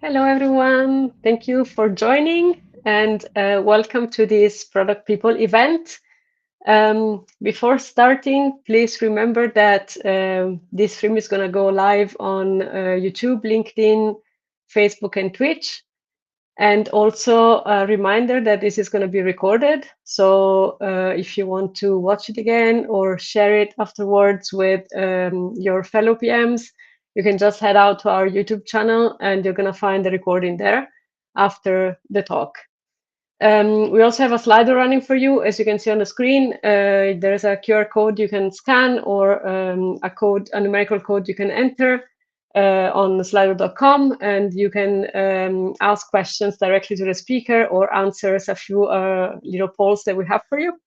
Hello, everyone. Thank you for joining and welcome to this Product People event. Before starting, please remember that this stream is going to go live on YouTube, LinkedIn, Facebook, and Twitch. And also a reminder that this is going to be recorded. So if you want to watch it again or share it afterwards with your fellow PMs, you can just head out to our YouTube channel and you're going to find the recording there after the talk. We also have a slider running for you. As you can see on the screen, there's a QR code you can scan or a numerical code you can enter on slido.com, and you can ask questions directly to the speaker or answers a few little polls that we have for you.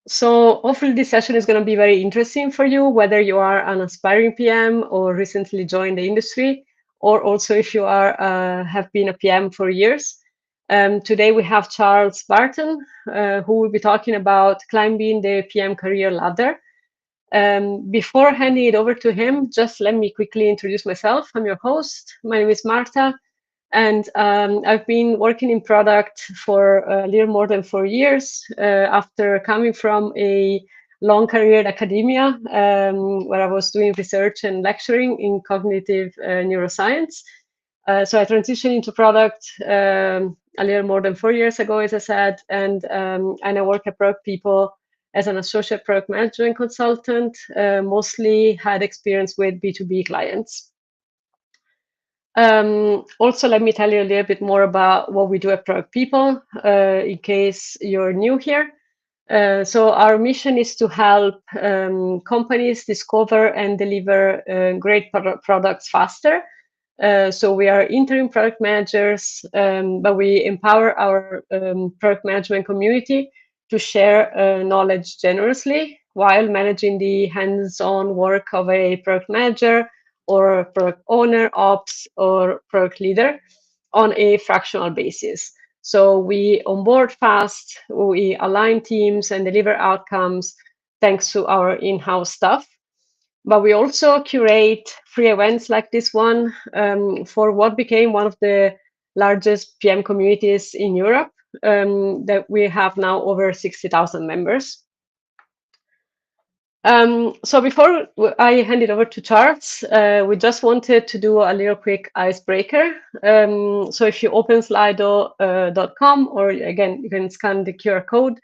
So hopefully this session is going to be very interesting for you, whether you are an aspiring PM or recently joined the industry, or also if you are have been a PM for years. Today we have Charles Barton, who will be talking about climbing the PM career ladder. Before handing it over to him, just let me quickly introduce myself. I'm your host. My name is Marta, and I've been working in product for a little more than 4 years after coming from a long career in academia, where I was doing research and lecturing in cognitive neuroscience. So I transitioned into product a little more than 4 years ago, as I said, and I work at Product People as an associate product management consultant, mostly had experience with B2B clients. Also, let me tell you a little bit more about what we do at Product People, in case you're new here. So our mission is to help companies discover and deliver great products faster. So we are interim product managers, but we empower our product management community to share knowledge generously while managing the hands-on work of a product manager or product owner, ops, or product leader on a fractional basis. So we onboard fast, we align teams and deliver outcomes thanks to our in-house staff. But we also curate free events like this one for what became one of the largest PM communities in Europe, that we have now over 60,000 members. So before I hand it over to Charles, we just wanted to do a little quick icebreaker. So if you open slido.com, or again, you can scan the QR code,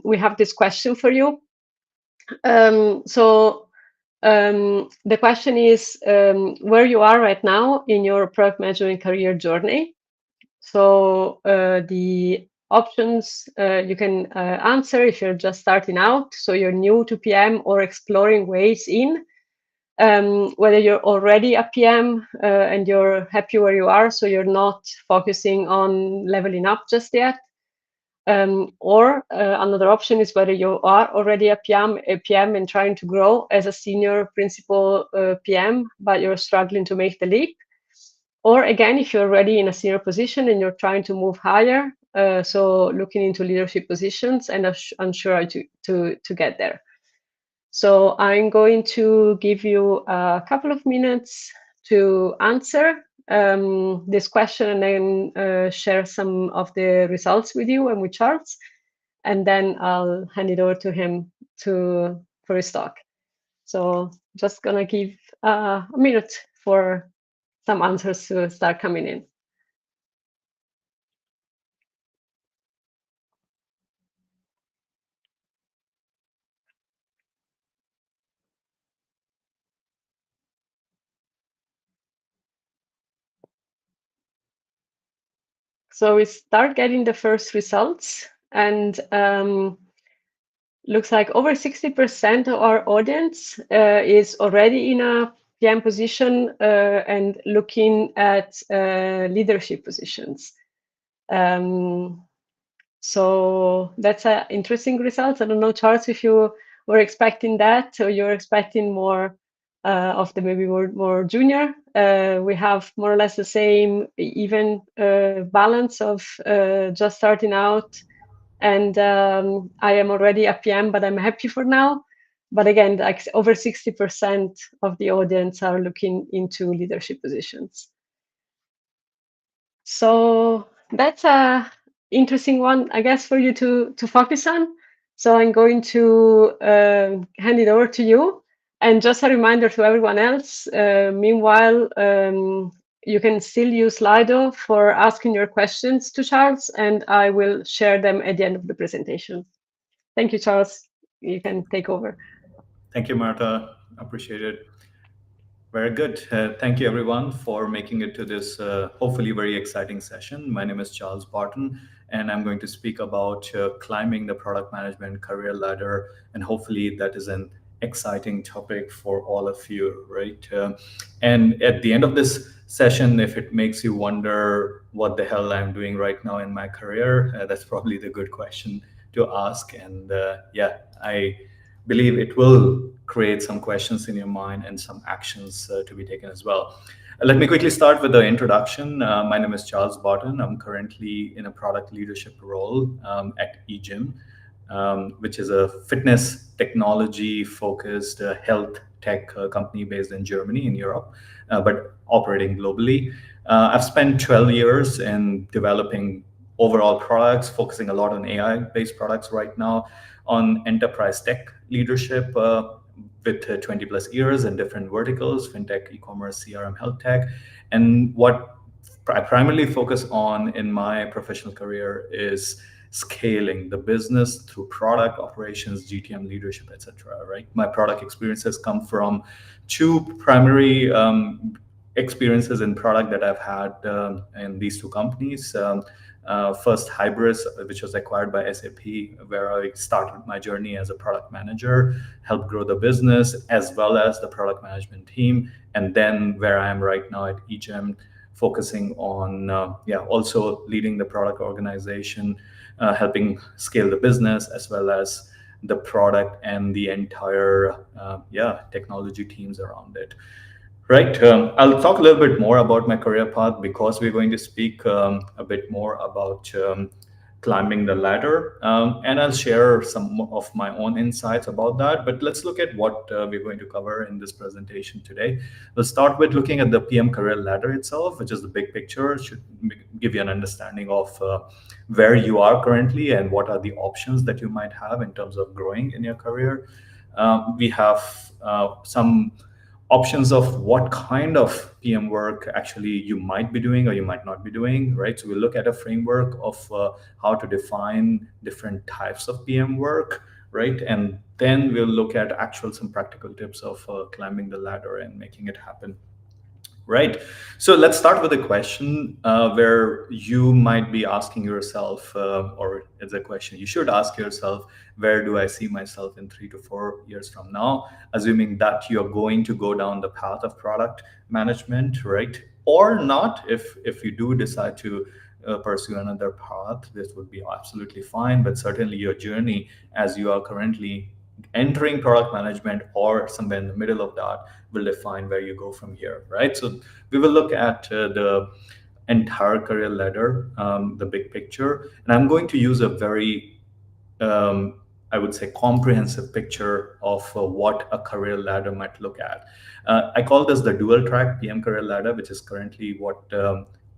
we have this question for you. The question is where you are right now in your product management career journey. So the options you can answer if you're just starting out, so you're new to PM or exploring ways in, whether you're already a PM and you're happy where you are, so you're not focusing on leveling up just yet. Or another option is whether you are already a PM and trying to grow as a senior principal PM, but you're struggling to make the leap. Or again, if you're already in a senior position and you're trying to move higher, so looking into leadership positions and unsure how to get there. So I'm going to give you a couple of minutes to answer this question and then share some of the results with you and with Charles. And then I'll hand it over to him for his talk. So just gonna give a minute for some answers to start coming in. So we start getting the first results, and looks like over 60% of our audience is already in a PM position and looking at leadership positions. So that's an interesting result. I don't know, Charles, if you were expecting that or you're expecting more of the maybe more junior. We have more or less the same even balance of just starting out, and I am already a PM, but I'm happy for now. But again, like over 60% of the audience are looking into leadership positions. So that's a interesting one, I guess, for you to focus on. So I'm going to hand it over to you. And just a reminder to everyone else, meanwhile, you can still use Slido for asking your questions to Charles, and I will share them at the end of the presentation. Thank you, Charles. You can take over. Thank you, Martha. Appreciate it. Very good. Thank you, everyone, for making it to this hopefully very exciting session. My name is Charles Barton, and I'm going to speak about climbing the product management career ladder. And hopefully, that is an exciting topic for all of you, right? And at the end of this session, if it makes you wonder what the hell I'm doing right now in my career, that's probably the good question to ask. And yeah, I believe it will create some questions in your mind and some actions to be taken as well. Let me quickly start with the introduction. My name is Charles Barton. I'm currently in a product leadership role at EGYM, which is a fitness technology focused health tech company based in Germany, in Europe, but operating globally. I've spent 12 years in developing overall products, focusing a lot on AI based products right now, on enterprise tech leadership with 20 plus years in different verticals: fintech, e-commerce, CRM, health tech. And what I primarily focus on in my professional career is scaling the business through product operations, GTM leadership, etc. Right? My product experiences come from two primary experiences in product that I've had in these two companies. First, Hybris, which was acquired by SAP, where I started my journey as a product manager, helped grow the business as well as the product management team, and then where I am right now at EGYM, focusing on also leading the product organization, helping scale the business as well as the product and the entire technology teams around it. Right. I'll talk a little bit more about my career path because we're going to speak a bit more about climbing the ladder. And I'll share some of my own insights about that. But let's look at what we're going to cover in this presentation today. We'll start with looking at the PM career ladder itself, which is the big picture. It should give you an understanding of where you are currently and what are the options that you might have in terms of growing in your career. We have some options of what kind of PM work actually you might be doing or you might not be doing, right? So we look at a framework of how to define different types of PM work, right? And then we'll look at actual some practical tips of climbing the ladder and making it happen. Right. So let's start with a question where you might be asking yourself, or it's a question you should ask yourself: where do I see myself in 3 to 4 years from now? Assuming that you're going to go down the path of product management, right? Or not, if you do decide to pursue another path, this would be absolutely fine. But certainly your journey, as you are currently entering product management or somewhere in the middle of that, will define where you go from here, right? So we will look at the entire career ladder, the big picture, and I'm going to use a very I would say comprehensive picture of what a career ladder might look at. I call this the dual track PM career ladder, which is currently what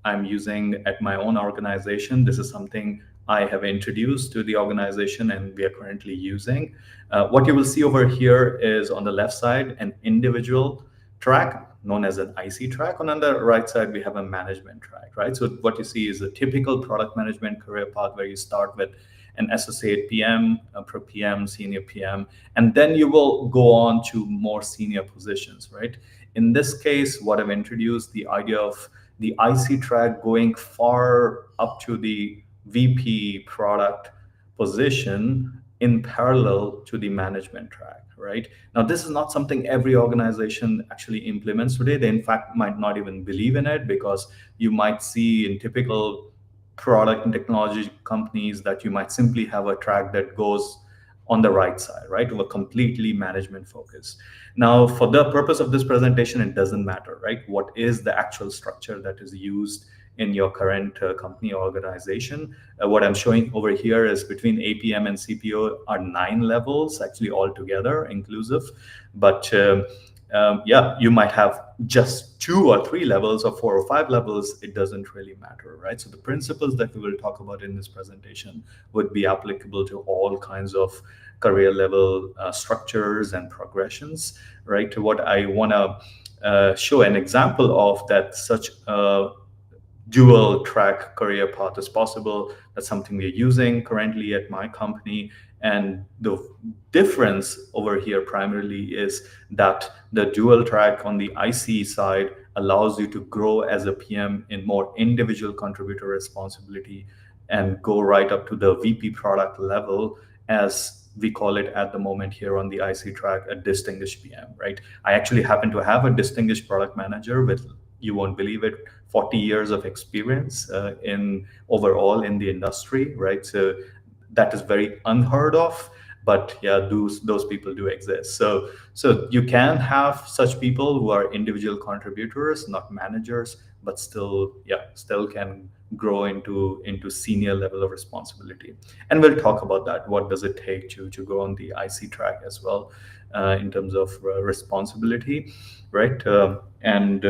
I'm using at my own organization. This is something I have introduced to the organization and we are currently using. What you will see over here is on the left side, an individual track known as an IC track. And on the right side, we have a management track, right? So what you see is a typical product management career path where you start with an associate PM, a pro PM, senior PM, and then you will go on to more senior positions, right? In this case, what I've introduced, the idea of the IC track going far up to the VP product position in parallel to the management track, right? Now, this is not something every organization actually implements today. They, in fact, might not even believe in it, because you might see in typical product and technology companies that you might simply have a track that goes on the right side, right? Of a completely management focus. Now, for the purpose of this presentation, it doesn't matter, right? What is the actual structure that is used in your current company or organization. What I'm showing over here is between APM and CPO are 9 levels, actually altogether inclusive. But yeah, you might have just 2 or 3 levels or 4 or 5 levels. It doesn't really matter, right? So the principles that we will talk about in this presentation would be applicable to all kinds of career level structures and progressions, right? What I want to show an example of that such a dual track career path is possible. That's something we're using currently at my company. And the difference over here primarily is that the dual track on the IC side allows you to grow as a PM in more individual contributor responsibility and go right up to the VP product level, as we call it at the moment here on the IC track, a distinguished PM, right? I actually happen to have a distinguished product manager with, you won't believe it, 40 years of experience in overall in the industry, right? So that is very unheard of, but yeah, those people do exist. So you can have such people who are individual contributors, not managers, but still, yeah, still can grow into senior level of responsibility. And we'll talk about that. What does it take to go on the IC track as well, in terms of responsibility, right? And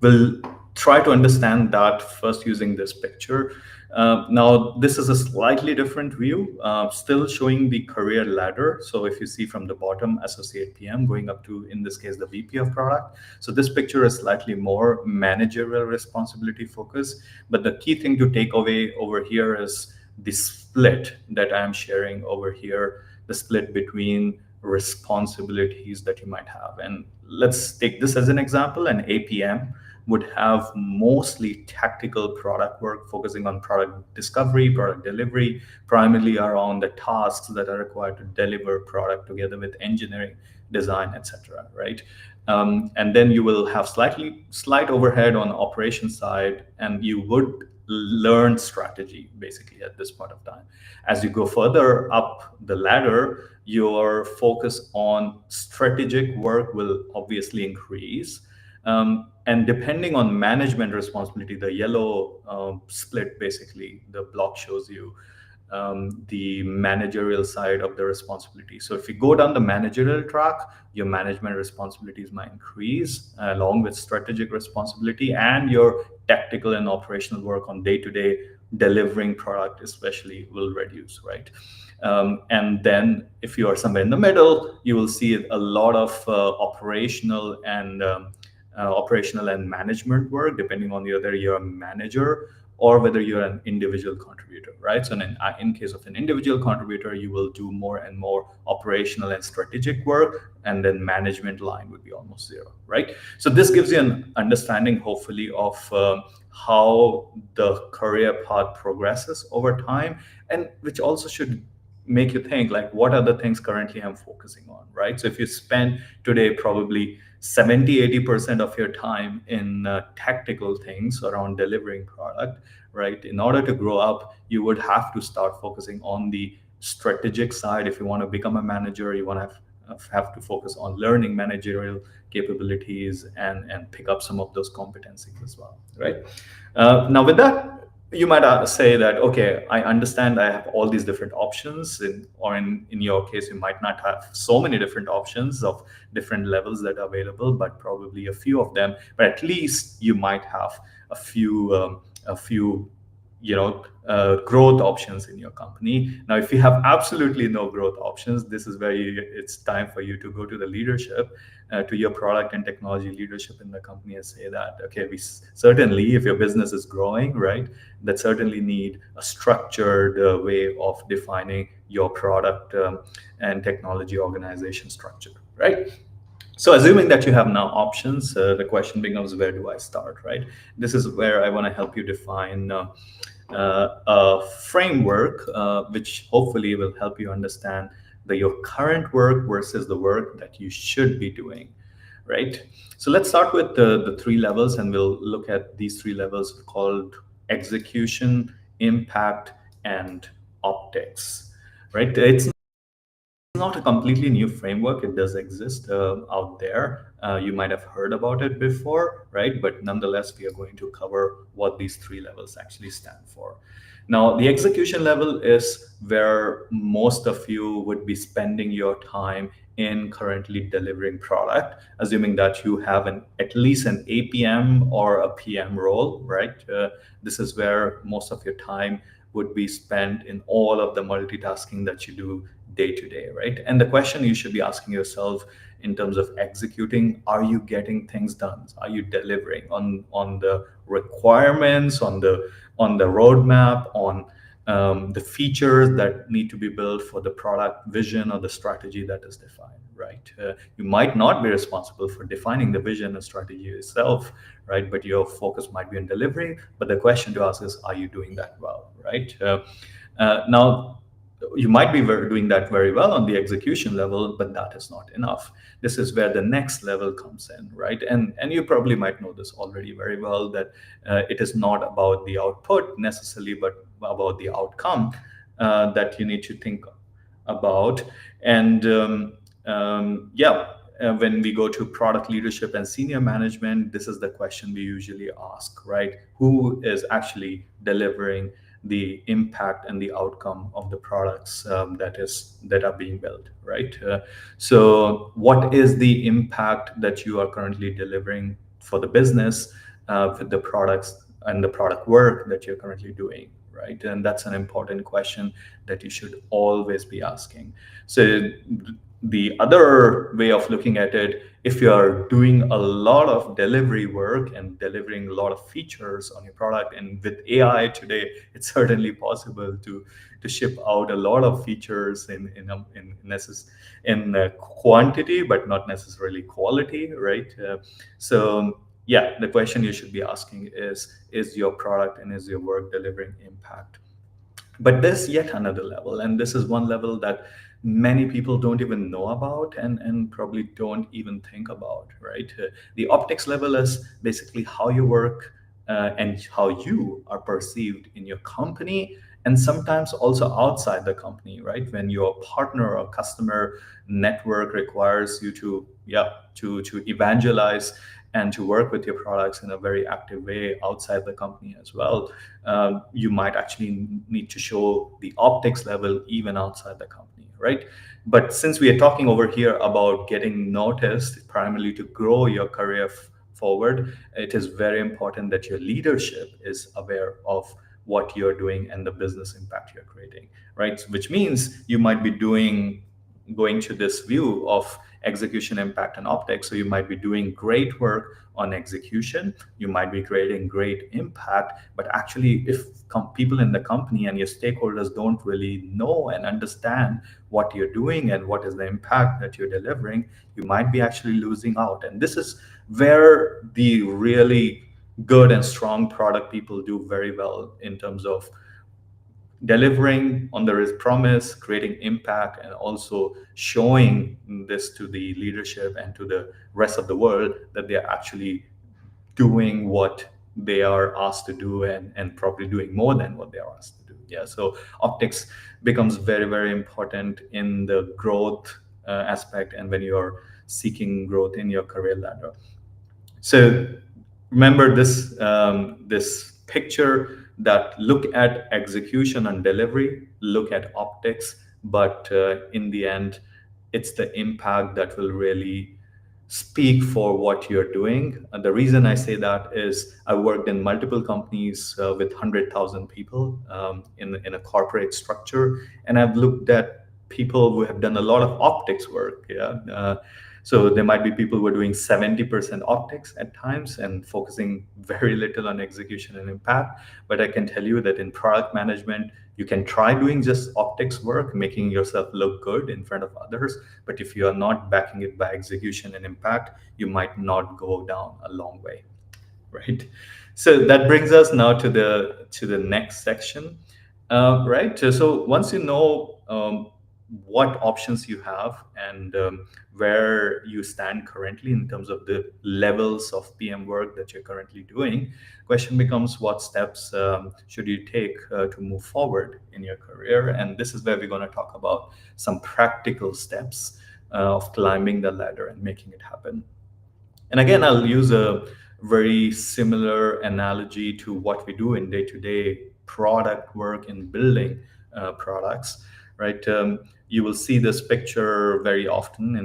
We'll try to understand that first using this picture. Now, this is a slightly different view, still showing the career ladder. So if you see from the bottom, associate PM going up to, in this case, the VP of product. So this picture is slightly more managerial responsibility focused. But the key thing to take away over here is the split that I'm sharing over here, the split between responsibilities that you might have. And let's take this as an example. An APM would have mostly tactical product work, focusing on product discovery, product delivery, primarily around the tasks that are required to deliver product together with engineering, design, etc. Right? And then you will have slight overhead on the operation side, and you would learn strategy basically at this point of time. As you go further up the ladder, your focus on strategic work will obviously increase. And depending on management responsibility, the yellow split, basically, the block shows you the managerial side of the responsibility. So if you go down the managerial track, your management responsibilities might increase along with strategic responsibility, and your tactical and operational work on day-to-day delivering product especially will reduce, right? And then if you are somewhere in the middle, you will see a lot of operational and management work, depending on whether you're a manager or whether you're an individual contributor, right? So in case of an individual contributor, you will do more and more operational and strategic work, and then management line would be almost zero, right? So this gives you an understanding, hopefully, of how the career path progresses over time, and which also should make you think, like, what are the things currently I'm focusing on, right? So if you spend today probably 70-80% of your time in tactical things around delivering product, right? In order to grow up, you would have to start focusing on the strategic side. If you want to become a manager, you want to have to focus on learning managerial capabilities and pick up some of those competencies as well, right? Now with that, you might say that, okay, I understand I have all these different options, or in your case, you might not have so many different options of different levels that are available, but probably a few of them. But at least you might have a few growth options in your company. Now, if you have absolutely no growth options, this is where it's time for you to go to the leadership, to your product and technology leadership in the company, and say that, okay, we certainly, if your business is growing, right, that certainly need a structured way of defining your product and technology organization structure, right? So assuming that you have now options, the question becomes, where do I start, right? This is where I want to help you define a framework, which hopefully will help you understand your current work versus the work that you should be doing, right? So let's start with the 3 levels, and we'll look at these 3 levels called execution, impact, and optics, right? It's not a completely new framework. It does exist out there. You might have heard about it before, right? But nonetheless, we are going to cover what these three levels actually stand for. Now, the execution level is where most of you would be spending your time in currently delivering product, assuming that you have at least an APM or a PM role, right? This is where most of your time would be spent in all of the multitasking that you do day to day, right? And the question you should be asking yourself in terms of executing: are you getting things done? Are you delivering on the requirements, on the roadmap, on the features that need to be built for the product vision or the strategy that is defined, right? You might not be responsible for defining the vision and strategy itself, right? But your focus might be on delivery. But the question to ask is, are you doing that well, right? Now, you might be doing that very well on the execution level, but that is not enough. This is where the next level comes in, right? And you probably might know this already very well, that it is not about the output necessarily, but about the outcome that you need to think about. And yeah, when we go to product leadership and senior management, this is the question we usually ask, right? Who is actually delivering the impact and the outcome of the products that are being built, right? So what is the impact that you are currently delivering for the business with the products and the product work that you're currently doing, right? And that's an important question that you should always be asking. So the other way of looking at it, if you are doing a lot of delivery work and delivering a lot of features on your product, and with AI today, it's certainly possible to ship out a lot of features in quantity, but not necessarily quality, right? So yeah, the question you should be asking is your product and is your work delivering impact? But there's yet another level, and this is one level that many people don't even know about, and probably don't even think about, right? The optics level is basically how you work and how you are perceived in your company, and sometimes also outside the company, right? When your partner or customer network requires you to, yeah, to evangelize and to work with your products in a very active way outside the company as well. You might actually need to show the optics level even outside the company, right? But since we are talking over here about getting noticed primarily to grow your career forward, it is very important that your leadership is aware of what you're doing and the business impact you're creating, right? Which means you might be going to this view of execution, impact, and optics. So you might be doing great work on execution, you might be creating great impact, but actually, if people in the company and your stakeholders don't really know and understand what you're doing and what is the impact that you're delivering, you might be actually losing out. And this is where the really good and strong product people do very well in terms of delivering on the promise, creating impact, and also showing this to the leadership and to the rest of the world that they're actually doing what they are asked to do, and probably doing more than what they are asked to do. Yeah, so optics becomes very, very important in the growth aspect, and when you're seeking growth in your career ladder. So remember this picture, that look at execution and delivery, look at optics, but in the end, it's the impact that will really speak for what you're doing. And the reason I say that is I worked in multiple companies with 100,000 people in a corporate structure, and I've looked at people who have done a lot of optics work. Yeah. So there might be people who are doing 70% optics at times and focusing very little on execution and impact. But I can tell you that in product management, you can try doing just optics work, making yourself look good in front of others. But if you are not backing it by execution and impact, you might not go down a long way, right? So that brings us now to the next section, right? So once you know what options you have, and where you stand currently in terms of the levels of PM work that you're currently doing. Question becomes, what steps should you take to move forward in your career? And this is where we're going to talk about some practical steps of climbing the ladder and making it happen. And again, I'll use a very similar analogy to what we do in day-to-day product work in building products, right? You will see this picture very often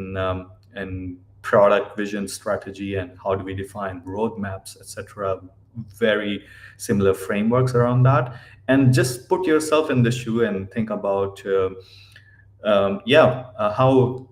in product vision, strategy, and how do we define roadmaps, etc. Very similar frameworks around that. And just put yourself in the shoe and think about, how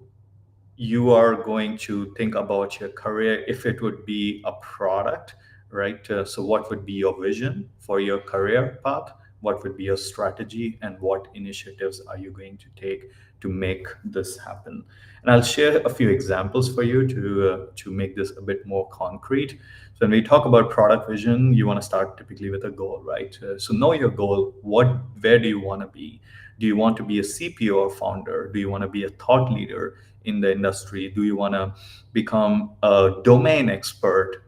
you are going to think about your career if it would be a product, right? So, what would be your vision for your career path? What would be your strategy, and what initiatives are you going to take to make this happen? And I'll share a few examples for you to make this a bit more concrete. So, when we talk about product vision, you want to start typically with a goal, right? So, know your goal. Where do you want to be? Do you want to be a CPO or founder? Do you want to be a thought leader in the industry? Do you want to become a domain expert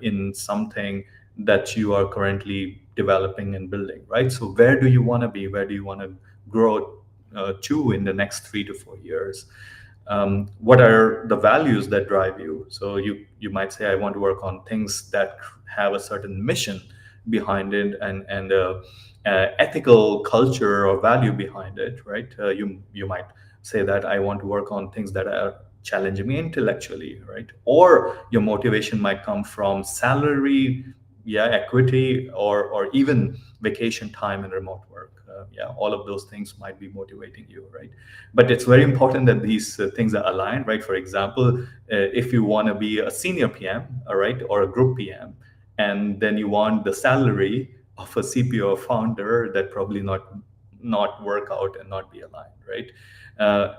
in something that you are currently developing and building, right? So where do you want to be? Where do you want to grow to in the next 3 to 4 years? What are the values that drive you? So you might say, I want to work on things that have a certain mission behind it, and ethical culture or value behind it, right? You might say that I want to work on things that are challenging me intellectually, right? Or your motivation might come from salary, yeah, equity, or even vacation time and remote work. Yeah, all of those things might be motivating you, right? But it's very important that these things are aligned, right? For example, if you want to be a senior PM, all right, or a group PM, and then you want the salary of a CPO founder, that probably not work out and not be aligned, right?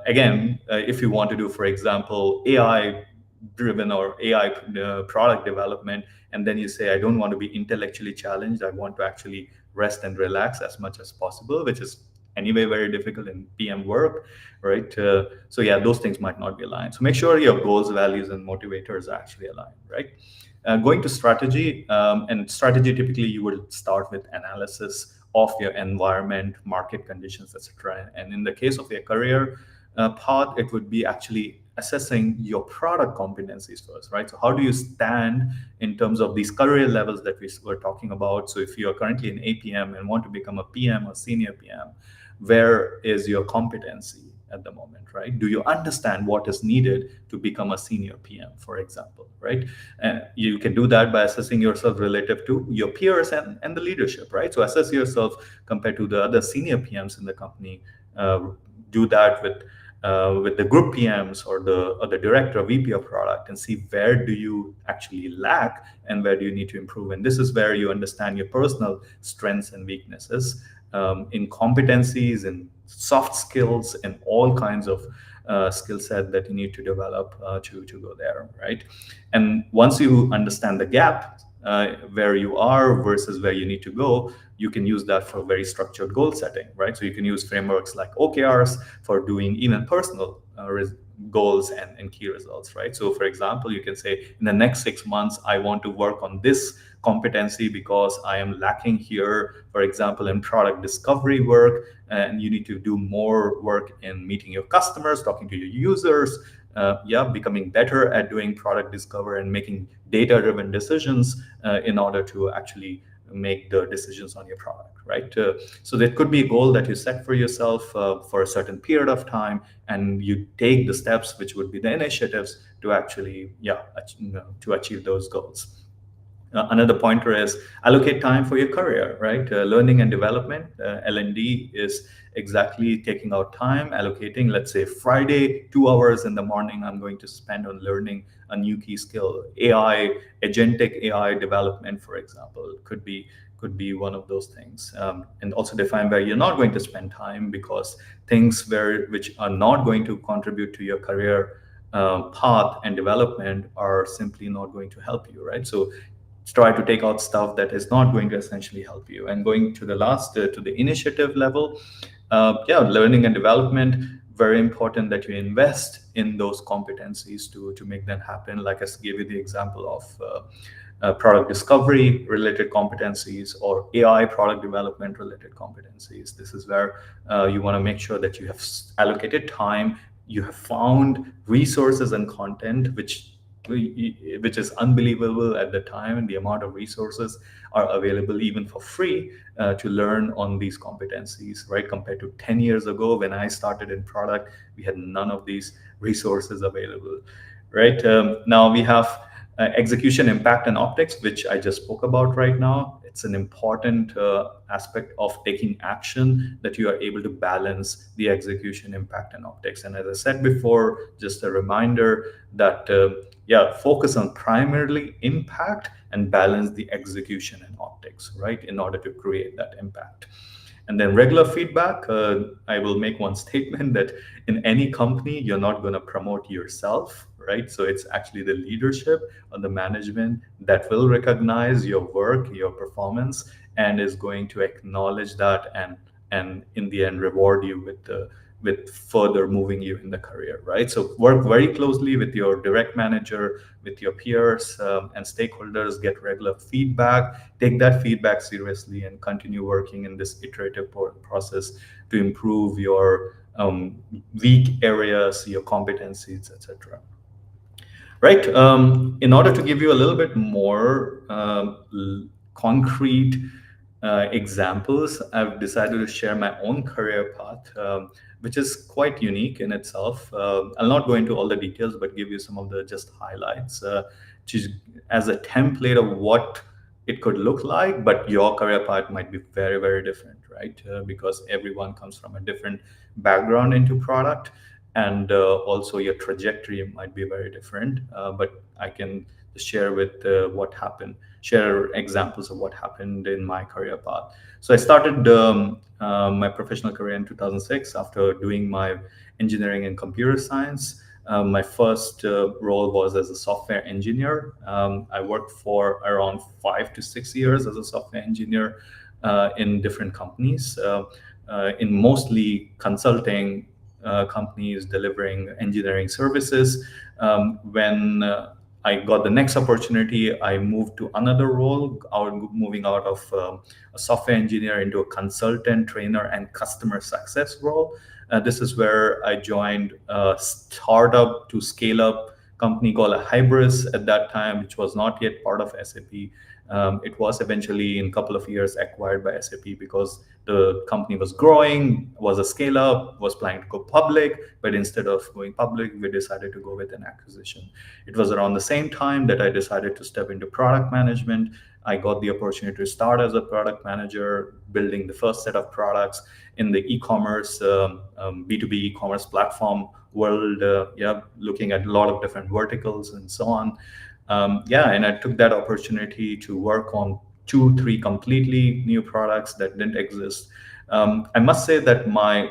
Again, if you want to do, for example, AI driven or AI product development, and then you say, I don't want to be intellectually challenged, I want to actually rest and relax as much as possible, which is anyway very difficult in PM work, right? So yeah, those things might not be aligned. So make sure your goals, values, and motivators are actually aligned, right? Going to strategy, and strategy, typically you would start with analysis of your environment, market conditions, etc. And in the case of your career path, it would be actually assessing your product competencies first, right? So how do you stand in terms of these career levels that we were talking about? So if you are currently an APM and want to become a PM or senior PM, where is your competency at the moment, right? Do you understand what is needed to become a senior PM, for example, right? And you can do that by assessing yourself relative to your peers and the leadership, right? So assess yourself compared to the other senior PMs in the company. Do that with the group PMs or the director, VP of product, and see where do you actually lack and where do you need to improve. And this is where you understand your personal strengths and weaknesses, in competencies and soft skills and all kinds of skill set that you need to develop to go there, right? And once you understand the gap, where you are versus where you need to go, you can use that for very structured goal setting, right? So you can use frameworks like OKRs for doing even personal goals and key results, right? So for example, you can say, in the next 6 months, I want to work on this competency because I am lacking here, for example, in product discovery work, and you need to do more work in meeting your customers, talking to your users, becoming better at doing product discovery and making data-driven decisions in order to actually make the decisions on your product, right? So that could be a goal that you set for yourself for a certain period of time, and you take the steps, which would be the initiatives, to actually, to achieve those goals. Another pointer is allocate time for your career, right? Learning and development, L&D, is exactly taking out time, allocating, let's say Friday, 2 hours in the morning, I'm going to spend on learning a new key skill. AI, agentic AI development, for example, could be one of those things. And also define where you're not going to spend time, because things which are not going to contribute to your career path and development are simply not going to help you, right? So try to take out stuff that is not going to essentially help you. And going to the last, to the initiative level, learning and development, very important that you invest in those competencies to make them happen. Like I gave you the example of product discovery related competencies or AI product development related competencies. This is where you want to make sure that you have allocated time, you have found resources and content which is unbelievable at the time, and the amount of resources are available even for free to learn on these competencies, right? Compared to 10 years ago when I started in product, we had none of these resources available, right? Now we have execution, impact, and optics, which I just spoke about right now. It's an important aspect of taking action, that you are able to balance the execution, impact, and optics. And as I said before, just a reminder that yeah, focus on primarily impact and balance the execution and optics, right, in order to create that impact. And then regular feedback, I will make one statement that in any company, you're not going to promote yourself, right? So it's actually the leadership or the management that will recognize your work, your performance, and is going to acknowledge that, and in the end reward you with further moving you in the career, right? So work very closely with your direct manager, with your peers and stakeholders, get regular feedback, take that feedback seriously, and continue working in this iterative process to improve your weak areas, your competencies, etc. Right. In order to give you a little bit more concrete examples, I've decided to share my own career path, which is quite unique in itself. I'll not go into all the details, but give you some of the just highlights as a template of what it could look like. But your career path might be very, very different, right? Because everyone comes from a different background into product, and also your trajectory might be very different. But I can share with what happened, share examples of what happened in my career path. So I started my professional career in 2006 after doing my engineering and computer science. My first role was as a software engineer. I worked for around 5 to 6 years as a software engineer in different companies, in mostly consulting companies delivering engineering services. When I got the next opportunity, I moved to another role, moving out of a software engineer into a consultant, trainer, and customer success role. This is where I joined a startup to scale up company called Hybris at that time, which was not yet part of SAP. It was eventually in a couple of years acquired by SAP because the company was growing, was a scale up, was planning to go public, but instead of going public, we decided to go with an acquisition. It was around the same time that I decided to step into product management. I got the opportunity to start as a product manager, building the first set of products in the e-commerce, B2B e-commerce platform world, looking at a lot of different verticals and so on. And I took that opportunity to work on 2, 3 completely new products that didn't exist. I must say that my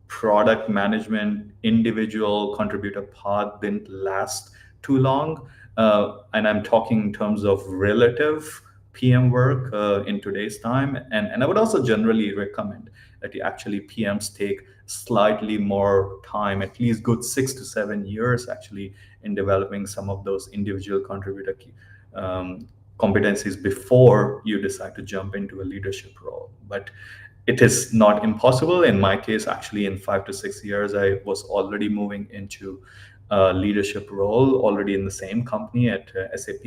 product management individual contributor path didn't last too long. And I'm talking in terms of relative PM work in today's time. And I would also generally recommend that you actually PMs take slightly more time, at least good 6 to 7 years actually, in developing some of those individual contributor competencies before you decide to jump into a leadership role. But it is not impossible. In my case, actually, in 5 to 6 years, I was already moving into a leadership role already in the same company at SAP.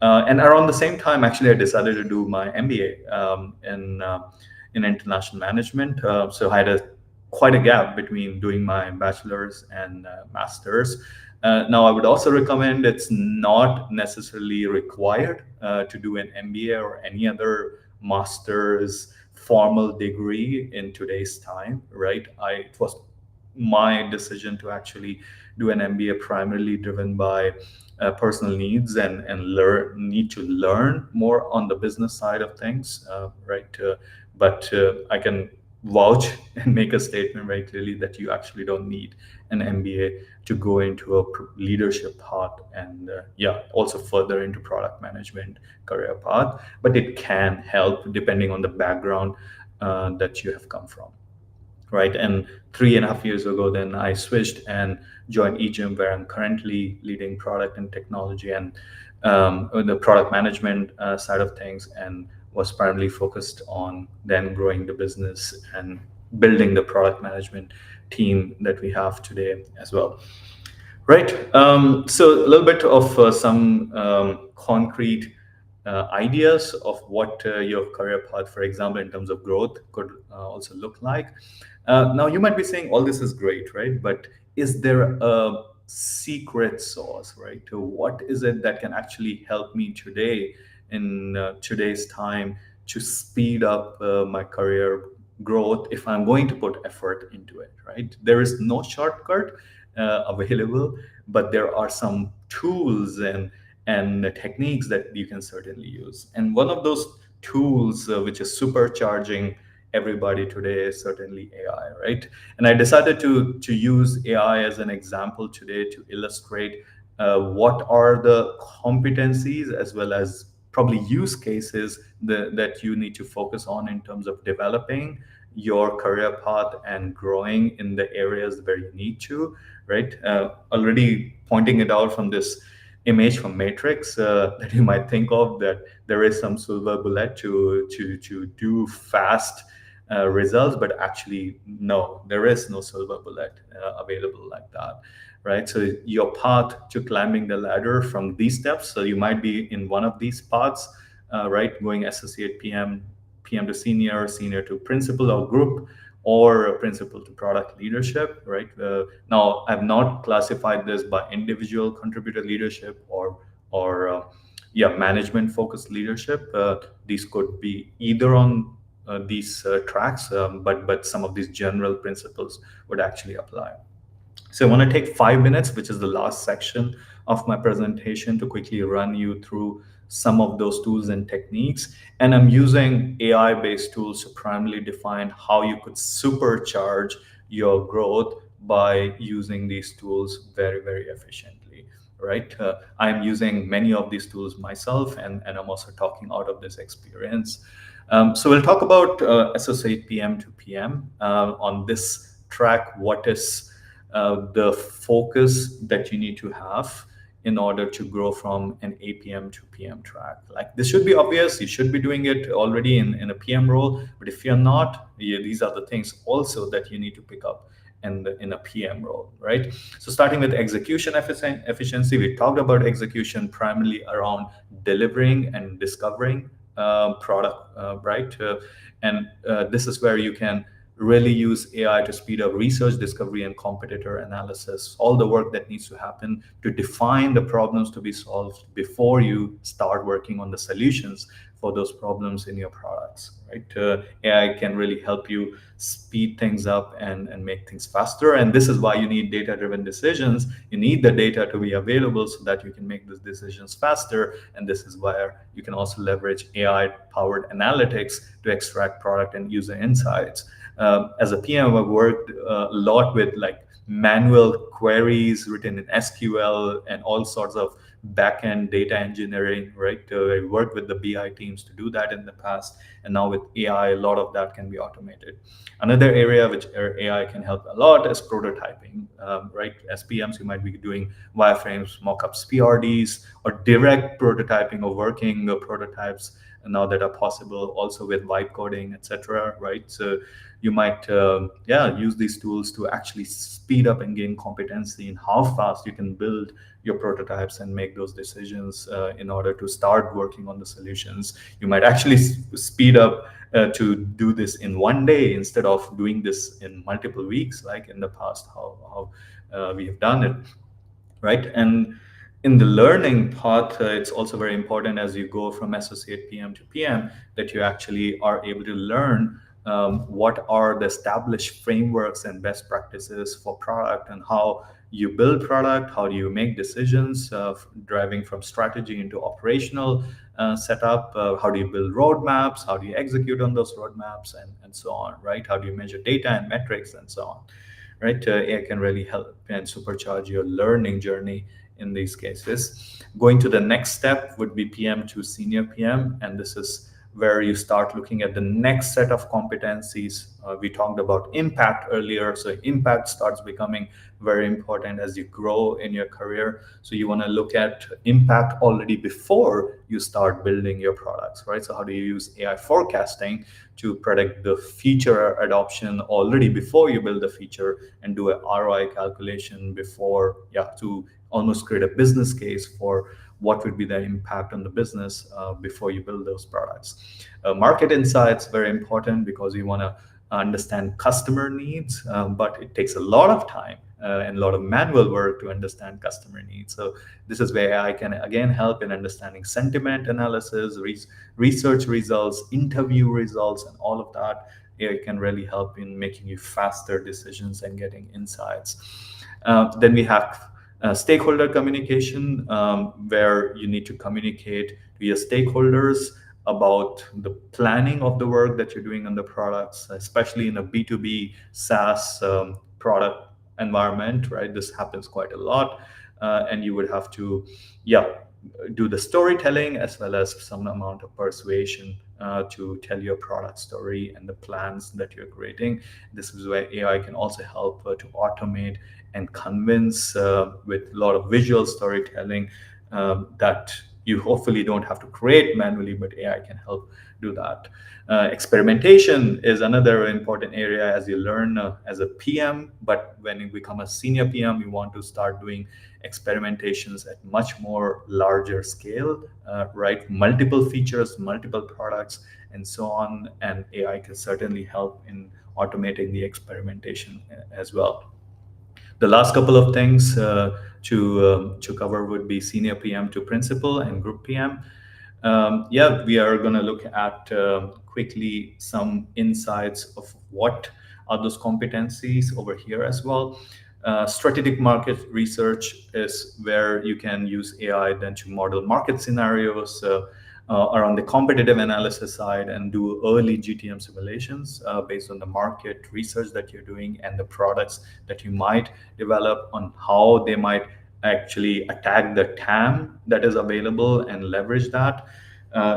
And around the same time, actually, I decided to do my MBA in international management. So I had quite a gap between doing my bachelor's and master's. Now, I would also recommend it's not necessarily required to do an MBA or any other master's formal degree in today's time, right? It was my decision to actually do an MBA primarily driven by personal needs and need to learn more on the business side of things, right? But I can vouch and make a statement very clearly that you actually don't need an MBA to go into a leadership path and also further into product management career path. But it can help depending on the background that you have come from. right? And 3.5 years ago, then I switched and joined EGYM, where I'm currently leading product and technology and the product management side of things, and was primarily focused on then growing the business and building the product management team that we have today as well. Right. So a little bit of some concrete ideas of what your career path, for example, in terms of growth, could also look like. Now, you might be saying all this is great, right? But is there a secret sauce, right? To what is it that can actually help me today in today's time to speed up my career growth if I'm going to put effort into it, right? There is no shortcut available, but there are some tools and techniques that you can certainly use. And one of those tools, which is supercharging everybody today, is certainly AI, right? And I decided to use AI as an example today to illustrate what are the competencies as well as probably use cases that you need to focus on in terms of developing your career path and growing in the areas where you need to, right? Already pointing it out from this image from Matrix, that you might think of, that there is some silver bullet to do fast results, but actually no, there is no silver bullet available like that, right? So your path to climbing the ladder from these steps, so you might be in one of these paths, right? Going associate PM, PM to senior, senior to principal or group, or principal to product leadership, right? Now, I've not classified this by individual contributor leadership or yeah, management focused leadership. These could be either on these tracks, but some of these general principles would actually apply. So I want to take 5 minutes, which is the last section of my presentation, to quickly run you through some of those tools and techniques. And I'm using AI-based tools to primarily define how you could supercharge your growth by using these tools very, very efficiently, right? I'm using many of these tools myself, and I'm also talking out of this experience. So we'll talk about associate PM to PM on this track. What is the focus that you need to have in order to grow from an APM to PM track? Like, this should be obvious. You should be doing it already in a PM role. But if you're not, yeah, these are the things also that you need to pick up in a PM role, right? So starting with execution efficiency, we talked about execution primarily around delivering and discovering product, right? And this is where you can really use AI to speed up research, discovery, and competitor analysis, all the work that needs to happen to define the problems to be solved before you start working on the solutions for those problems in your products, right? AI can really help you speed things up and make things faster. And this is why you need data-driven decisions. You need the data to be available so that you can make those decisions faster. And this is where you can also leverage AI-powered analytics to extract product and user insights. As a PM, I've worked a lot with like manual queries written in SQL and all sorts of backend data engineering, right? I worked with the BI teams to do that in the past, and now with AI, a lot of that can be automated. Another area which AI can help a lot is prototyping, right? As PMs, you might be doing wireframes, mockups, PRDs, or direct prototyping or working prototypes now that are possible, also with vibe coding, etc., right? So you might use these tools to actually speed up and gain competency in how fast you can build your prototypes and make those decisions in order to start working on the solutions. You might actually speed up to do this in one day instead of doing this in multiple weeks, like in the past, how we have done it, right? And in the learning part, it's also very important as you go from associate PM to PM that you actually are able to learn what are the established frameworks and best practices for product, and how you build product, how do you make decisions, driving from strategy into operational setup, how do you build roadmaps, how do you execute on those roadmaps, and so on, right? How do you measure data and metrics and so on, right? AI can really help and supercharge your learning journey in these cases. Going to the next step would be PM to senior PM, and this is where you start looking at the next set of competencies. We talked about impact earlier, so impact starts becoming very important as you grow in your career. So you want to look at impact already before you start building your products, right? So how do you use AI forecasting to predict the feature adoption already before you build the feature, and do a ROI calculation before, yeah, to almost create a business case for what would be the impact on the business before you build those products. Market insights, very important, because you want to understand customer needs, but it takes a lot of time and a lot of manual work to understand customer needs. So this is where I can again help in understanding sentiment analysis, research results, interview results, and all of that. It can really help in making you faster decisions and getting insights. Then we have stakeholder communication, where you need to communicate to your stakeholders about the planning of the work that you're doing on the products, especially in a B2B SaaS product environment, right? This happens quite a lot. And you would have to, yeah, do the storytelling as well as some amount of persuasion to tell your product story and the plans that you're creating. This is where AI can also help to automate and convince with a lot of visual storytelling that you hopefully don't have to create manually, but AI can help do that. Experimentation is another important area as you learn as a PM, but when you become a senior PM, you want to start doing experimentations at much more larger scale, right? Multiple features, multiple products, and so on. And AI can certainly help in automating the experimentation as well. The last couple of things to cover would be senior PM to principal and group PM. Yeah, we are going to look at quickly some insights of what are those competencies over here as well. Strategic market research is where you can use AI then to model market scenarios around the competitive analysis side and do early GTM simulations based on the market research that you're doing and the products that you might develop on how they might actually attack the TAM that is available and leverage that.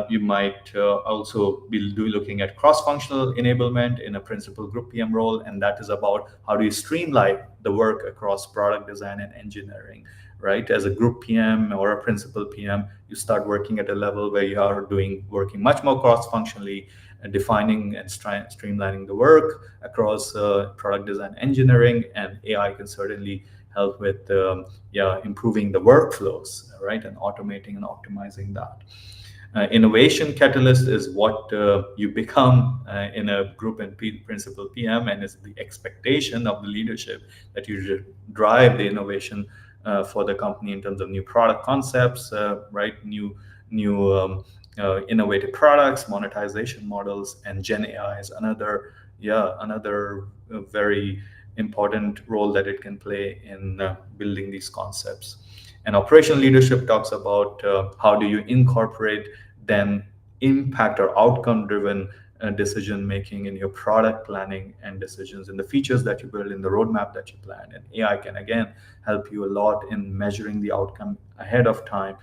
You might also be looking at cross-functional enablement in a principal group PM role, and that is about how do you streamline the work across product design and engineering, right? As a group PM or a principal PM, you start working at a level where you are working much more cross-functionally, defining and streamlining the work across product design engineering, and AI can certainly help with improving the workflows, right, and automating and optimizing that. Innovation catalyst is what you become in a group and principal PM, and it's the expectation of the leadership that you should drive the innovation for the company in terms of new product concepts, right? New innovative products, monetization models, and Gen AI is another very important role that it can play in building these concepts. And operational leadership talks about how do you incorporate then impact or outcome driven decision making in your product planning and decisions, in the features that you build, in the roadmap that you plan. And AI can again help you a lot in measuring the outcome ahead of time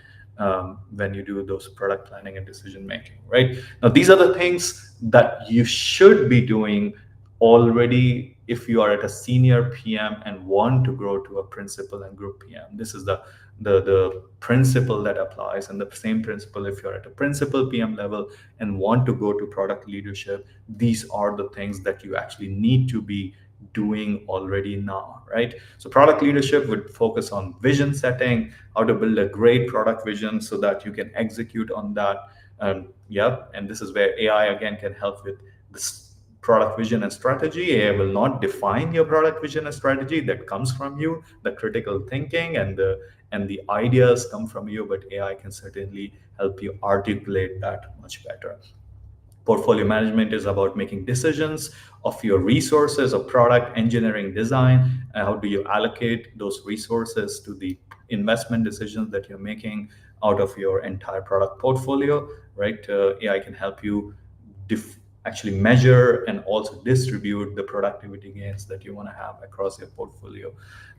when you do those product planning and decision making, right? Now, these are the things that you should be doing already if you are at a senior PM and want to grow to a principal and group PM. This is the principle that applies, and the same principle if you're at a principal PM level and want to go to product leadership. These are the things that you actually need to be doing already now, right? So product leadership would focus on vision setting, how to build a great product vision so that you can execute on that. And this is where AI again can help with this product vision and strategy. AI will not define your product vision and strategy. That comes from you. The critical thinking and the ideas come from you, but AI can certainly help you articulate that much better. Portfolio management is about making decisions of your resources of product engineering design. How do you allocate those resources to the investment decisions that you're making out of your entire product portfolio, right? AI can help you actually measure and also distribute the productivity gains that you want to have across your portfolio.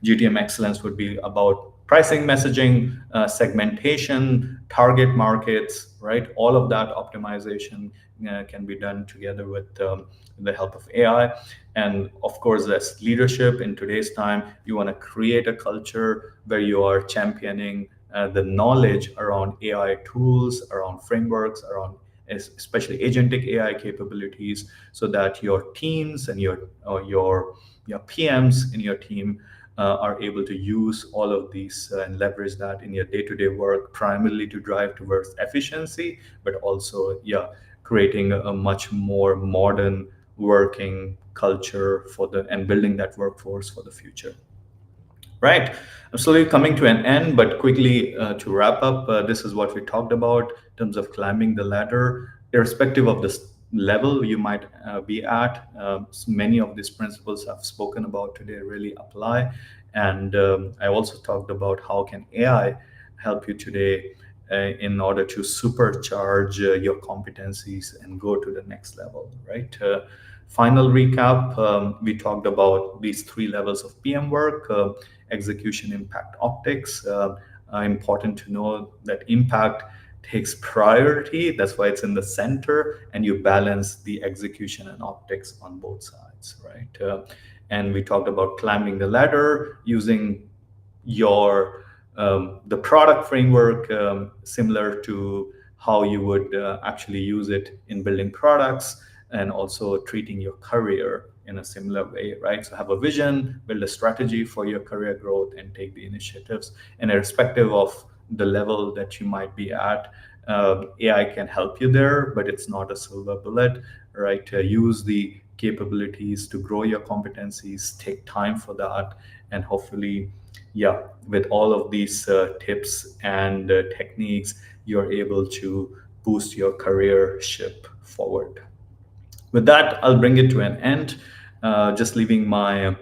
GTM excellence would be about pricing, messaging, segmentation, target markets, right? All of that optimization can be done together with the help of AI. And of course, as leadership in today's time, you want to create a culture where you are championing the knowledge around AI tools, around frameworks, around especially agentic AI capabilities, so that your teams and your PMs in your team are able to use all of these and leverage that in your day-to-day work, primarily to drive towards efficiency, but also, yeah, creating a much more modern working culture for the and building that workforce for the future. Right. I'm slowly coming to an end, but quickly to wrap up, this is what we talked about in terms of climbing the ladder, irrespective of this level you might be at. Many of these principles I've spoken about today really apply. And I also talked about how can AI help you today in order to supercharge your competencies and go to the next level, right? Final recap, we talked about these three levels of PM work, execution, impact, optics. Important to know that impact takes priority. That's why it's in the center, and you balance the execution and optics on both sides, right? And we talked about climbing the ladder using your the product framework, similar to how you would actually use it in building products, and also treating your career in a similar way, right? So have a vision, build a strategy for your career growth, and take the initiatives. And irrespective of the level that you might be at, AI can help you there, but it's not a silver bullet, right? Use the capabilities to grow your competencies, take time for that, and hopefully, yeah, with all of these tips and techniques, you're able to boost your career ship forward. With that, I'll bring it to an end. Just leaving my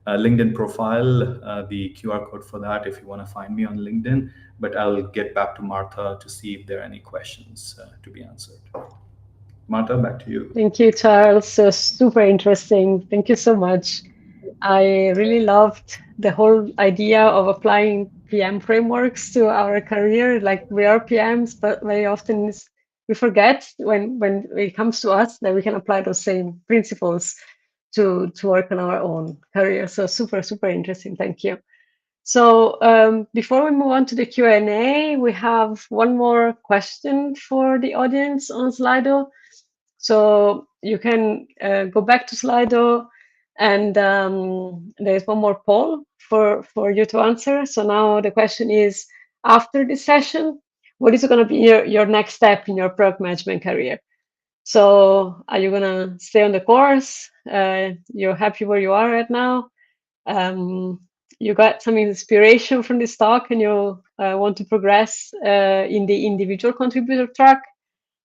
LinkedIn profile, the QR code for that if you want to find me on LinkedIn. But I'll get back to Martha to see if there are any questions to be answered. Martha, back to you. Thank you, Charles. So super interesting. Thank you so much. I really loved the whole idea of applying PM frameworks to our career. Like we are PMs, but very often we forget when it comes to us that we can apply those same principles to work on our own career. So super interesting. Thank you. So before we move on to the Q&A, we have one more question for the audience on Slido. So you can go back to Slido, and there's one more poll for you to answer. So now the question is, after this session, what is going to be your next step in your product management career? So are you going to stay on the course? You're happy where you are right now? You got some inspiration from this talk and you want to progress in the individual contributor track,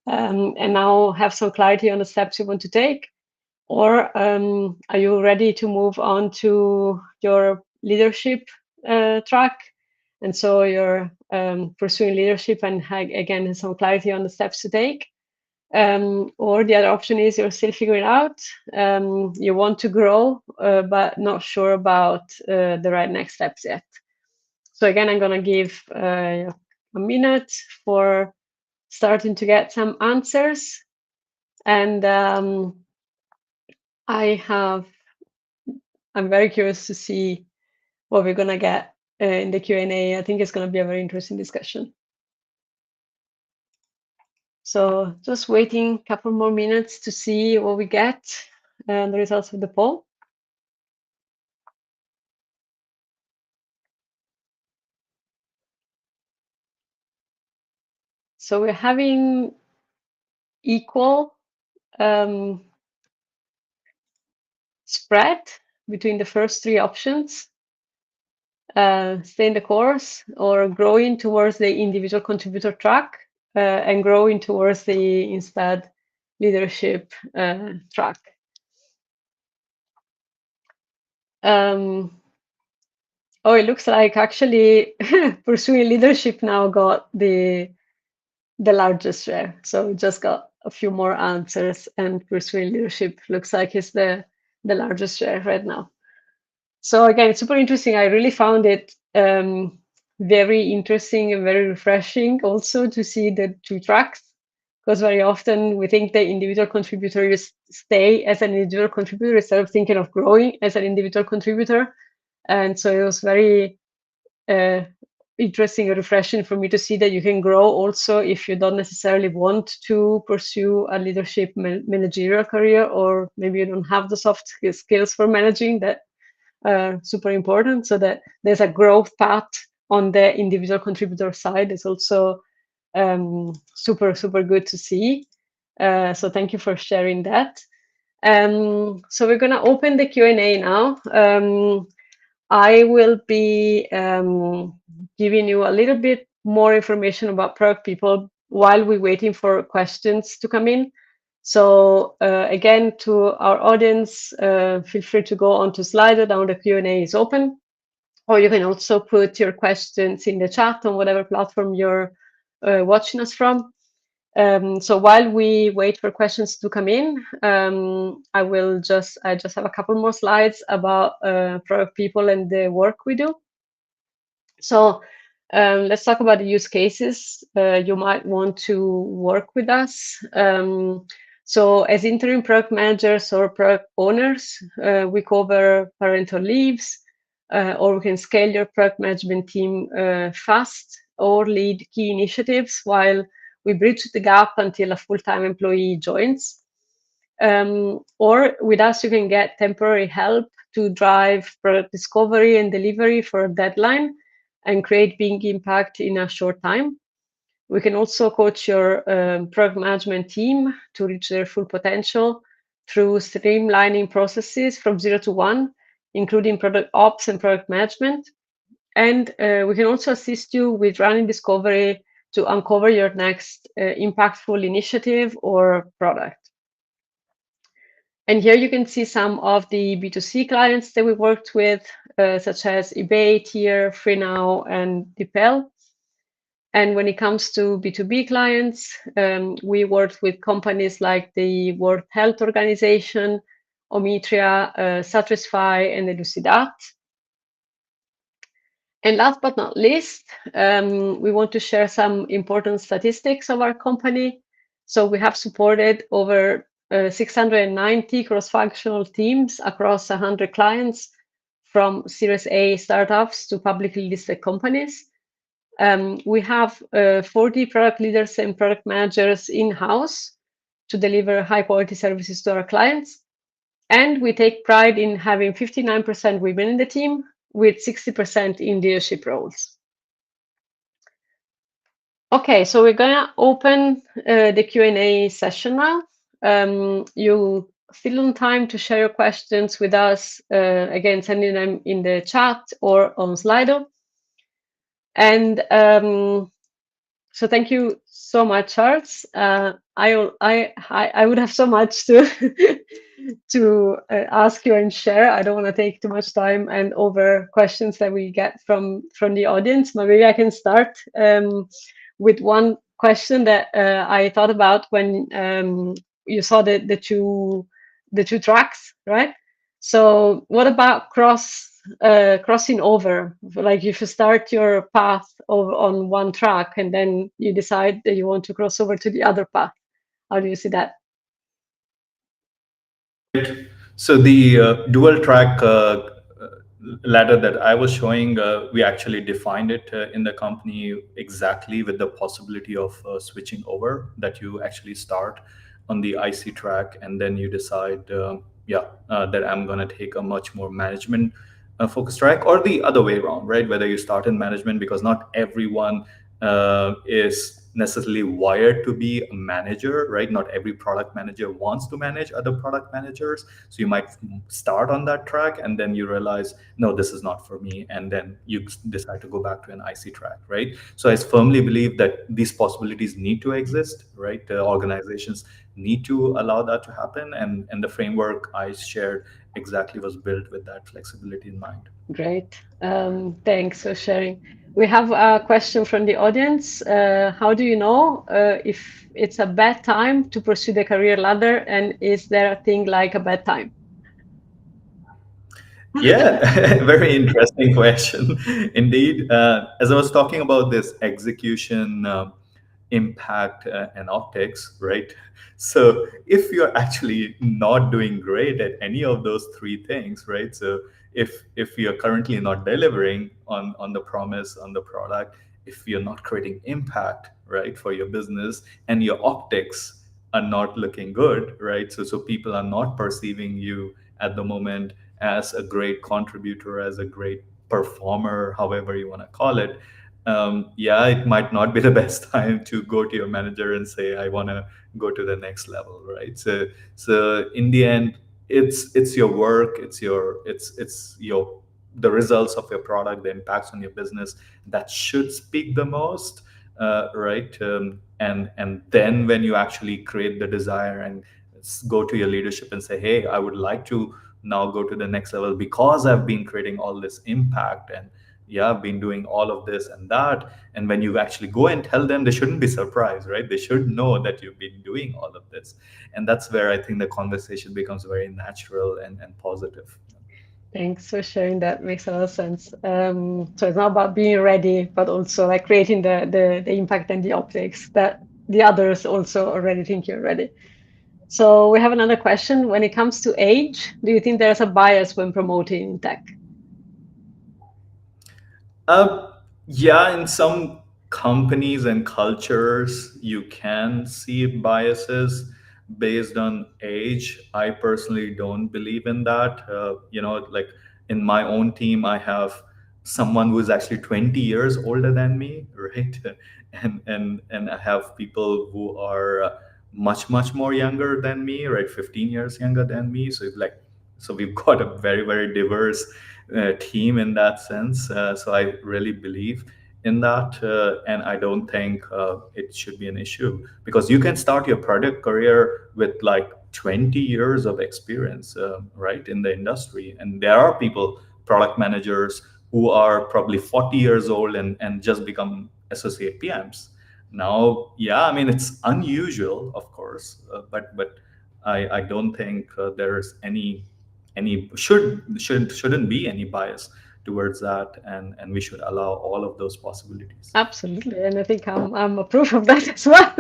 and now have some clarity on the steps you want to take? Or are you ready to move on to your leadership track? And so you're pursuing leadership and again, some clarity on the steps to take. Or the other option is you're still figuring out, you want to grow, but not sure about the right next steps yet. So again, I'm going to give a minute for starting to get some answers. And I'm very curious to see what we're going to get in the Q&A. I think it's going to be a very interesting discussion. So just waiting a couple more minutes to see what we get and the results of the poll. So we're having equal spread between the first three options: stay in the course, or growing towards the individual contributor track, and growing towards the instead leadership track. Oh, it looks like actually pursuing leadership now got the largest share. So we just got a few more answers, and pursuing leadership looks like is the largest share right now. So again, super interesting. I really found it very interesting and very refreshing also to see the two tracks, because very often we think the individual contributors stay as an individual contributor instead of thinking of growing as an individual contributor. And so it was very uh, interesting and refreshing for me to see that you can grow also if you don't necessarily want to pursue a leadership managerial career, or maybe you don't have the soft skills for managing that are super important. So that there's a growth path on the individual contributor side is also super, super good to see. So thank you for sharing that. So we're going to open the Q&A now. I will be giving you a little bit more information about product people while we're waiting for questions to come in. So again, to our audience, feel free to go onto Slido. Down the Q&A is open, or you can also put your questions in the chat on whatever platform you're watching us from. So while we wait for questions to come in, I just have a couple more slides about product people and the work we do. So let's talk about the use cases. You might want to work with us. So as interim product managers or product owners, we cover parental leaves, or we can scale your product management team fast, or lead key initiatives while we bridge the gap until a full-time employee joins. Or with us, you can get temporary help to drive product discovery and delivery for a deadline and create big impact in a short time. We can also coach your product management team to reach their full potential through streamlining processes from 0 to 1, including product ops and product management. And we can also assist you with running discovery to uncover your next impactful initiative or product. And here you can see some of the B2C clients that we worked with, such as eBay, Tier, FreeNow, and Dipel. And when it comes to B2B clients, we worked with companies like the World Health Organization, Omitria, Satisfy, and Elucidat. And last but not least, we want to share some important statistics of our company. So we have supported over 690 cross-functional teams across 100 clients, from Series A startups to publicly listed companies. We have 40 product leaders and product managers in-house to deliver high-quality services to our clients. And we take pride in having 59% women in the team, with 60% in leadership roles. Okay, so we're going to open the Q&A session now. You still on time to share your questions with us, again, sending them in the chat or on Slido. And so thank you so much, Charles. I would have so much to to ask you and share. I don't want to take too much time and over questions that we get from the audience. But maybe I can start with one question that I thought about when you saw the two tracks, right? So what about crossing over? Like if you start your path on one track and then you decide that you want to cross over to the other path, how do you see that? Right. So the dual track ladder that I was showing, we actually defined it in the company exactly with the possibility of switching over, that you actually start on the IC track and then you decide, that I'm going to take a much more management focus track, or the other way around, right? Whether you start in management, because not everyone is necessarily wired to be a manager, right? Not every product manager wants to manage other product managers. So you might start on that track and then you realize, no, this is not for me. And then you decide to go back to an IC track, right? So I firmly believe that these possibilities need to exist, right? The organizations need to allow that to happen. And the framework I shared exactly was built with that flexibility in mind. Great. Thanks for sharing. We have a question from the audience. How do you know if it's a bad time to pursue the career ladder, and is there a thing like a bad time? Yeah, very interesting question indeed. As I was talking about this execution, impact, and optics, right? So if you're actually not doing great at any of those three things, right? So if you're currently not delivering on the promise on the product, if you're not creating impact, right, for your business, and your optics are not looking good, right? So people are not perceiving you at the moment as a great contributor, as a great performer, however you want to call it. Yeah, it might not be the best time to go to your manager and say, I want to go to the next level, right? So in the end, it's your work, it's your the results of your product, the impacts on your business that should speak the most, right? And then when you actually create the desire and go to your leadership and say, hey, I would like to now go to the next level because I've been creating all this impact, and yeah, I've been doing all of this and that. And when you actually go and tell them, they shouldn't be surprised, right? They should know that you've been doing all of this. And that's where I think the conversation becomes very natural and positive. Thanks for sharing that. Makes a lot of sense. So it's not about being ready, but also like creating the impact and the optics that the others also already think you're ready. So we have another question. When it comes to age, do you think there's a bias when promoting tech? Uh, yeah, in some companies and cultures, you can see biases based on age. I personally don't believe in that. Like in my own team, I have someone who is actually 20 years older than me, right? And I have people who are much more younger than me, right? 15 years younger than me. So we've got a very diverse team in that sense. So I really believe in that, and I don't think it should be an issue, because you can start your product career with like 20 years of experience, right, in the industry, and there are people, product managers, who are probably 40 years old and just become associate PMs. Now, yeah, I mean, it's unusual, of course, but I don't think there's any shouldn't be any bias towards that, and we should allow all of those possibilities. Absolutely, and I think I'm a proof of that as well.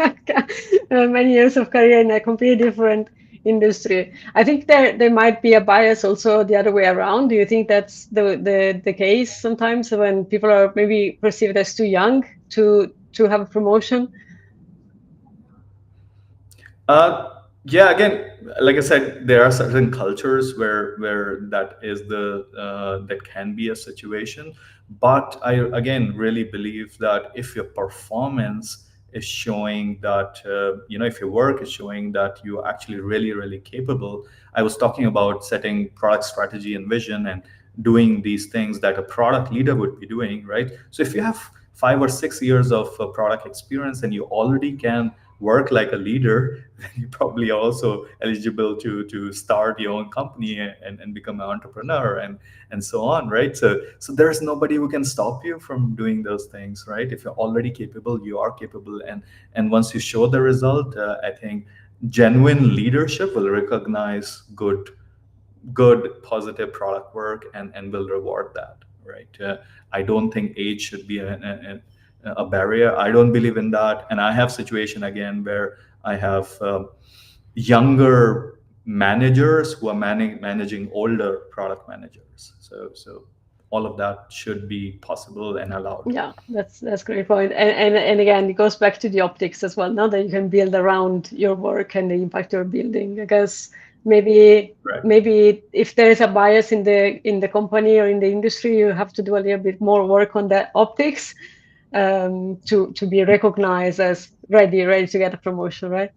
Many years of career in a completely different industry. I think there might be a bias also the other way around. Do you think that's the case sometimes when people are maybe perceived as too young to have a promotion? Yeah, again, like I said, there are certain cultures where that is that can be a situation. But I again really believe that if your performance is showing that, if your work is showing that you're actually really capable. I was talking about setting product strategy and vision and doing these things that a product leader would be doing, right? So if you have 5 or 6 years of product experience and you already can work like a leader, then you're probably also eligible to start your own company and become an entrepreneur and so on, right? So there's nobody who can stop you from doing those things, right? If you're already capable, you are capable, and once you show the result, I think genuine leadership will recognize good positive product work and will reward that, right? I don't think age should be a barrier. I don't believe in that, and I have situation again where I have younger managers who are managing older product managers. So all of that should be possible and allowed. Yeah, that's a great point. And again, it goes back to the optics as well, now that you can build around your work and the impact you're building. Because maybe Right. maybe if there is a bias in the company or in the industry, you have to do a little bit more work on the optics to be recognized as ready to get a promotion, right?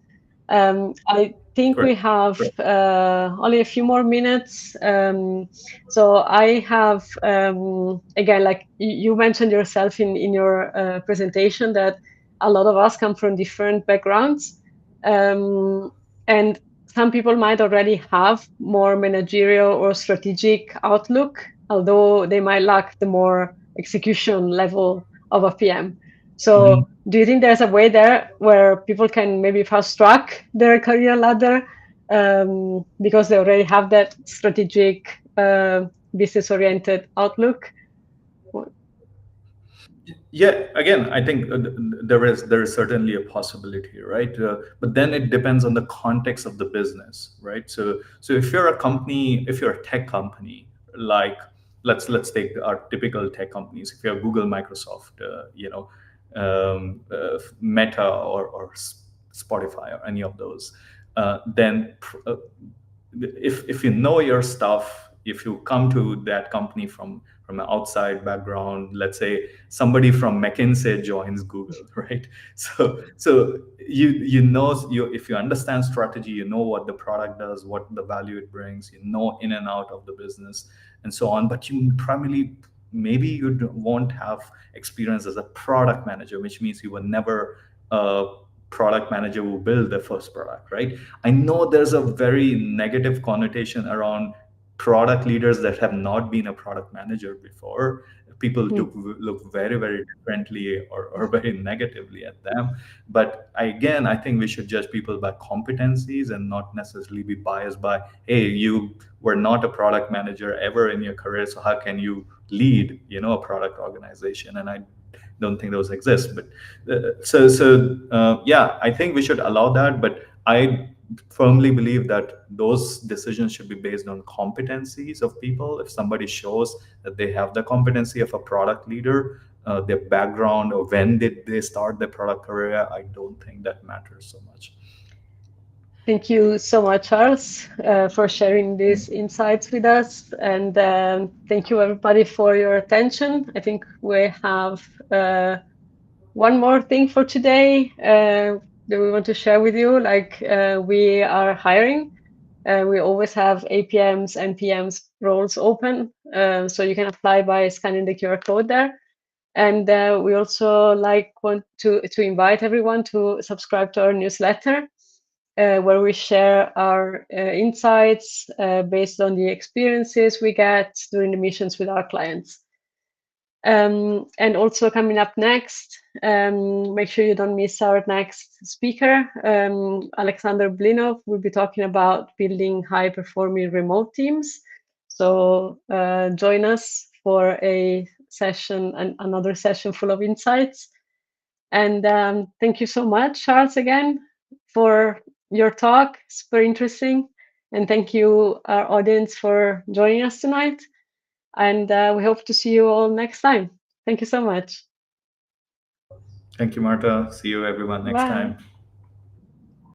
I think we Correct. have only a few more minutes. So I have, again, like you mentioned yourself in your presentation, that a lot of us come from different backgrounds. Um, and some people might already have more managerial or strategic outlook, although they might lack the more execution level of a PM. So do you think there's a way there where people can maybe fast track their career ladder because they already have that strategic, business oriented outlook? Yeah, again, I think there is certainly a possibility, right? But then it depends on the context of the business, right? So if you're a company, if you're a tech company, like let's take our typical tech companies. If you're Google, Microsoft, Meta, or Spotify, or any of those, then if you know your stuff, if you come to that company from an outside background, let's say somebody from McKinsey joins Google, right? So you know, if you understand strategy, you know what the product does, what the value it brings, you know in and out of the business, and so on. But you primarily, maybe you won't have experience as a product manager, which means you were never a product manager who built the first product, right? I know there's a very negative connotation around product leaders that have not been a product manager before. People Hmm. do look very, very differently, or very negatively at them. But again, I think we should judge people by competencies and not necessarily be biased by, hey, you were not a product manager ever in your career, so how can you lead, a product organization? And I don't think those exist. But yeah, I think we should allow that. But I firmly believe that those decisions should be based on competencies of people. If somebody shows that they have the competency of a product leader, their background, or when did they start their product career, I don't think that matters so much. Thank you so much, Charles, for sharing these insights with us. And thank you, everybody, for your attention. I think we have one more thing for today that we want to share with you. Like, we are hiring. We always have APMs and PMs roles open. So you can apply by scanning the QR code there. And we also want to invite everyone to subscribe to our newsletter, where we share our insights based on the experiences we get during the missions with our clients. And also coming up next, make sure you don't miss our next speaker. Alexander Blinov will be talking about building high-performing remote teams. So join us for a session, and another session full of insights. And thank you so much, Charles, again, for your talk. Super interesting. And thank you, our audience, for joining us tonight. And we hope to see you all next time. Thank you so much. Thank you, Marta. See you everyone next Bye. time.